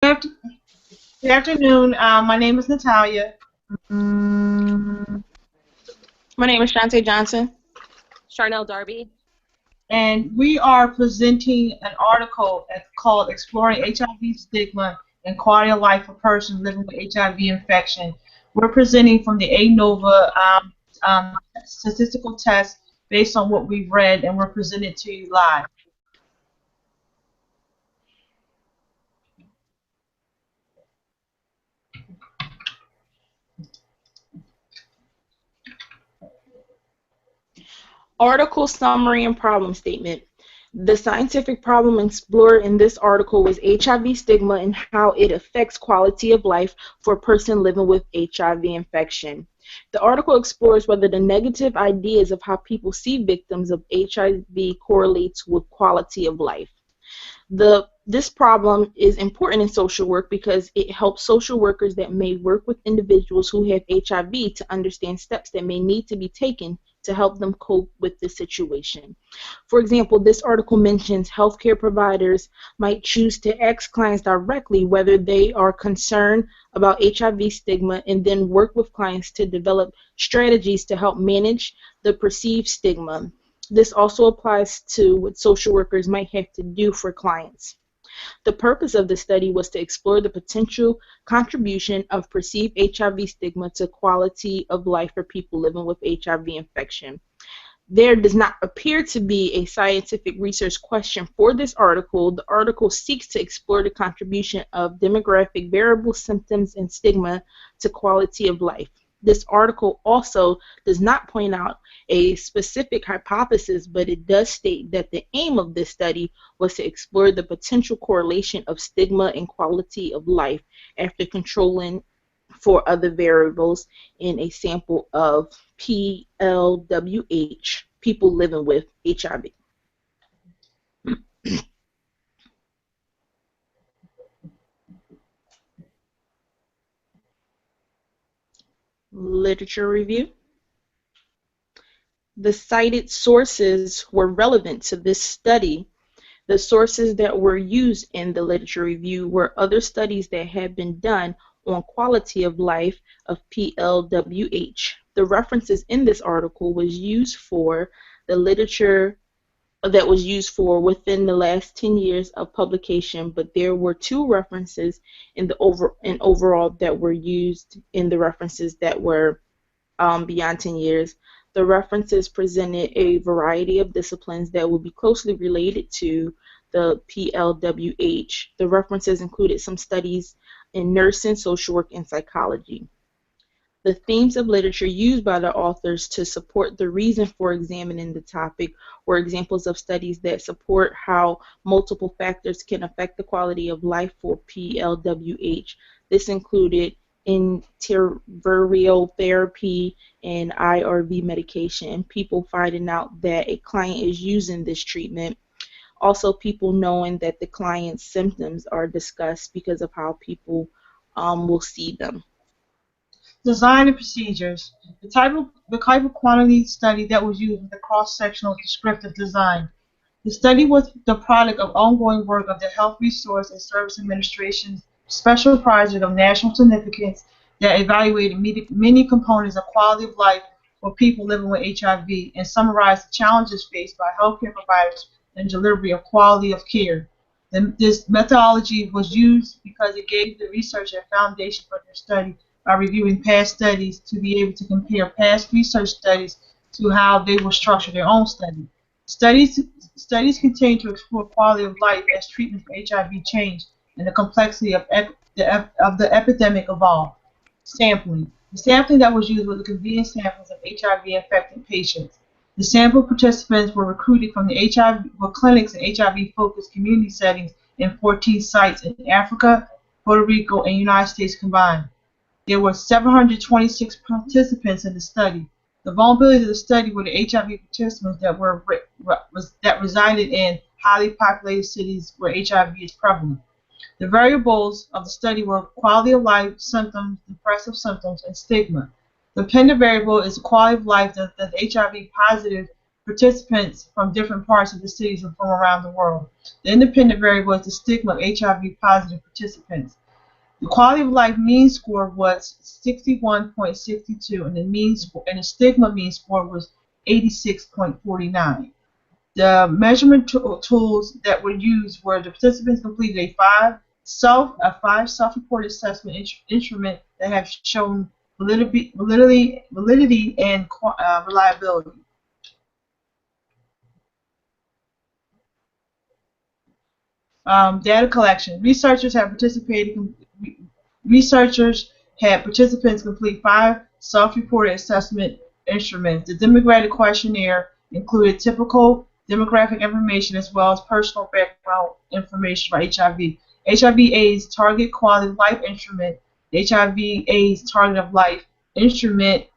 after, Good afternoon. My name is Natalia. Mm, My name is Shantae Johnson. Charnel Darby. and we are presenting an article called Exploring HIV Stigma and Quality of Life for Persons Living with HIV Infection. We're presenting from the ANOVA statistical test based on what we've read, and we're presenting it to you live. Article summary and problem statement. The scientific problem explored in this article was HIV stigma and how it affects quality of life for a person living with HIV infection. The article explores whether the negative ideas of how people see victims of HIV correlates with quality of life. This problem is important in social work because it helps social workers that may work with individuals who have HIV to understand steps that may need to be taken to help them cope with the situation. For example, this article mentions healthcare providers might choose to ask clients directly whether they are concerned about HIV stigma and then work with clients to develop strategies to help manage the perceived stigma. This also applies to what social workers might have to do for clients. The purpose of the study was to explore the potential contribution of perceived HIV stigma to quality of life for people living with HIV infection. There does not appear to be a scientific research question for this article. The article seeks to explore the contribution of demographic variables, symptoms, and stigma to quality of life. This article also does not point out a specific hypothesis, but it does state that the aim of this study was to explore the potential correlation of stigma and quality of life after controlling for other variables in a sample of PLWH, people living with HIV. Literature review. The cited sources were relevant to this study. The sources that were used in the literature review were other studies that had been done on quality of life of PLWH. The references in this article was used for the literature that was used for within the last 10 years of publication, but there were two references in the overall that were used in the references that were beyond 10 years. The references presented a variety of disciplines that would be closely related to the PLWH. The references included some studies in nursing, social work, and psychology. The themes of literature used by the authors to support the reason for examining the topic were examples of studies that support how multiple factors can affect the quality of life for PLWH. This included antiretroviral therapy and IRV medication, and people finding out that a client is using this treatment. Also, people knowing that the client's symptoms are discussed because of how people will see them. Design and procedures. The type of quantity study that was used was the cross-sectional descriptive design. The study was the product of ongoing work of the Health Resource and Service Administration's special project of national significance that evaluated many components of quality of life for people living with HIV and summarized the challenges faced by healthcare providers in delivery of quality of care. This methodology was used because it gave the researcher a foundation for their study by reviewing past studies to be able to compare past research studies to how they will structure their own study. Studies continue to explore quality of life as treatment for HIV changed and the complexity of the epidemic evolved. Sampling. The sampling that was used was the convenient samples of HIV-infected patients. The sample participants were recruited from the clinics and HIV-focused community settings in 14 sites in Africa, Puerto Rico, and United States combined. There were 726 participants in the study. The vulnerability of the study were the HIV participants that resided in highly populated cities where HIV is prevalent. The variables of the study were quality of life, symptoms, depressive symptoms, and stigma. The dependent variable is the quality of life that the HIV positive participants from different parts of the cities and from around the world. The independent variable is the stigma of HIV-positive participants. The quality of life mean score was 61.62, and the stigma mean score was 86.49. The measurement tools that were used were the participants completed a five self-reported assessment instrument that have shown validity and reliability. Data collection. Researchers had participants complete 5 self-reported assessment instruments. The demographic questionnaire included typical demographic information as well as personal background information for HIV. HIV/AIDS Target Quality of Life Instrument. The HIV/AIDS Target of Life Instrument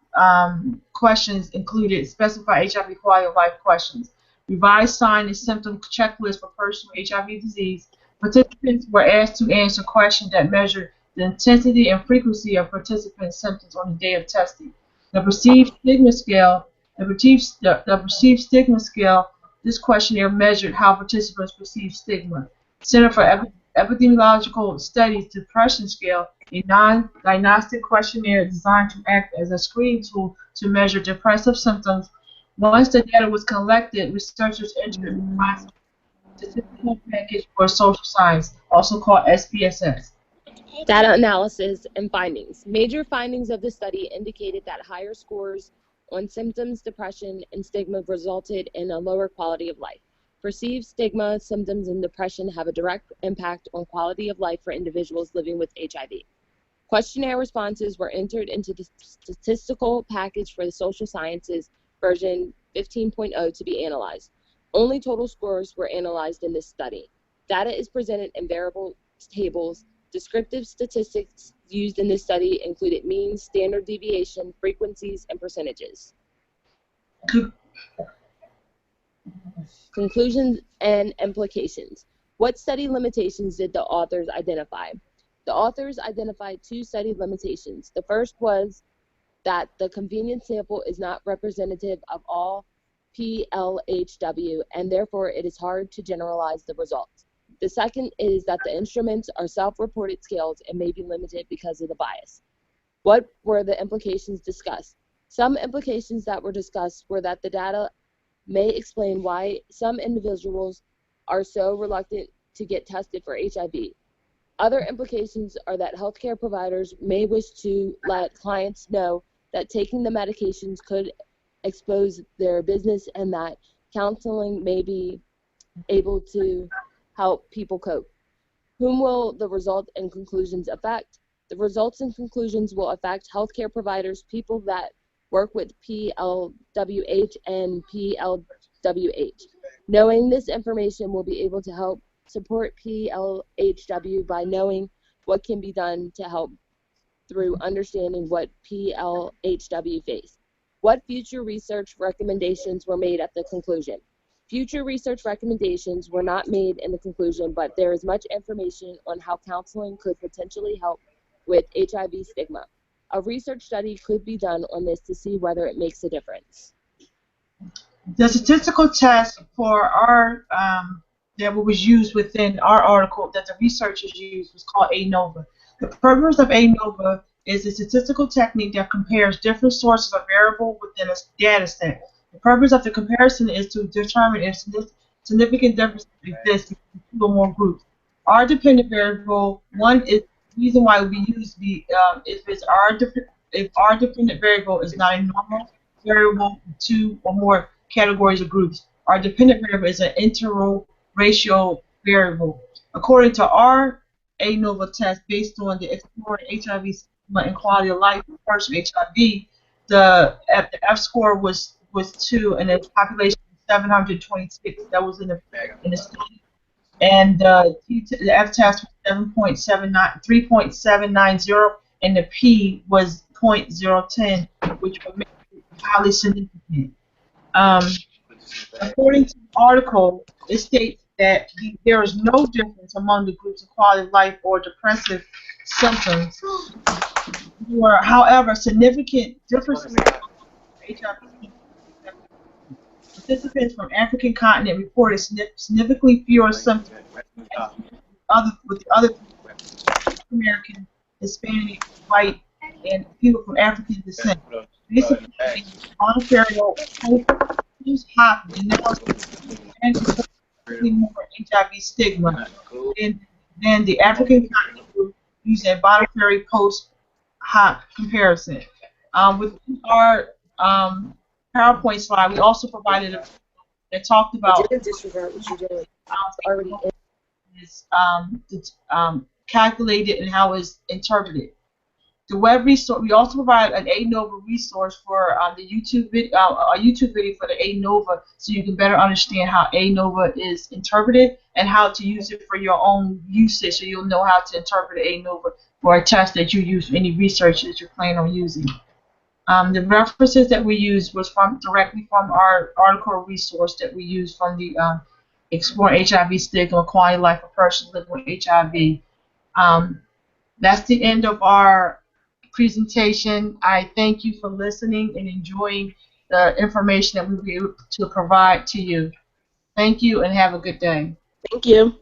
questions included specified HIV quality of life questions. Revised sign and symptom checklist for personal HIV disease. Participants were asked to answer questions that measured the intensity and frequency of participants' symptoms on the day of testing. The perceived stigma scale. The perceived stigma scale. This questionnaire measured how participants perceive stigma. Center for Epidemiological Studies Depression Scale, a non-diagnostic questionnaire designed to act as a screening tool to measure depressive symptoms. Once the data was collected, researchers entered a statistical package for social science, also called SPSS. Data analysis and findings. Major findings of the study indicated that higher scores on symptoms, depression, and stigma resulted in a lower quality of life. Perceived stigma, symptoms, and depression have a direct impact on quality of life for individuals living with HIV. Questionnaire responses were entered into the statistical package for the social sciences version 15.0 to be analyzed. Only total scores were analyzed in this study. Data is presented in variable tables. Descriptive statistics used in this study included means, standard deviation, frequencies, and percentages. Conclusions and implications. What study limitations did the authors identify? The authors identified 2 study limitations. The first was that the convenience sample is not representative of all PLHW, and therefore it is hard to generalize the results. The second is that the instruments are self-reported scales and may be limited because of the bias. What were the implications discussed? Some implications that were discussed were that the data may explain why some individuals are so reluctant to get tested for HIV. Other implications are that healthcare providers may wish to let clients know that taking the medications could expose their business and that counseling may be able to help people cope. Whom will the results and conclusions affect? The results and conclusions will affect healthcare providers, people that work with PLWH and PLWH. Knowing this information will be able to help support PLHW by knowing what can be done to help through understanding what PLHW face. What future research recommendations were made at the conclusion? Future research recommendations were not made in the conclusion, but there is much information on how counseling could potentially help with HIV stigma. A research study could be done on this to see whether it makes a difference. The statistical test for our that was used within our article that the researchers used was called ANOVA. The purpose of ANOVA is a statistical technique that compares different sources of variable within a data set. The purpose of the comparison is to determine if significant differences exist between 2 or more groups. Our dependent variable, one is the reason why we use if our dependent variable is not a normal variable in 2 or more categories or groups. Our dependent variable is an interracial variable. According to our ANOVA test, based on the explored HIV stigma and quality of life for person with HIV, the F score was 2, and the population was 726 that was in the study, and the F test was 3.790, and the P was 0.010, which would make it highly significant. According to the article, it states that there is no difference among the groups of quality of life or depressive symptoms. However, significant differences in HIV. The participants from African continent reported significantly fewer symptoms with the other American, Hispanic, white, and people from African descent. Basically, a Ontario post-hoc analysis and specifically more HIV stigma than the African continent group using a voluntary post-hoc comparison. With our PowerPoint slide, we also provided a that talked about Disregard what you're doing. already is calculated and how it's interpreted. The web resource. We also provide an ANOVA resource for the a YouTube video for the ANOVA, so you can better understand how ANOVA is interpreted and how to use it for your own usage, so you'll know how to interpret ANOVA for a test that you use for any research that you're planning on using. The references that we used was directly from our article resource that we used from the Exploring HIV Stigma, Quality of Life for Persons Living with HIV. That's the end of our presentation. I thank you for listening and enjoying the information that we were able to provide to you. Thank you and have a good day. Thank you.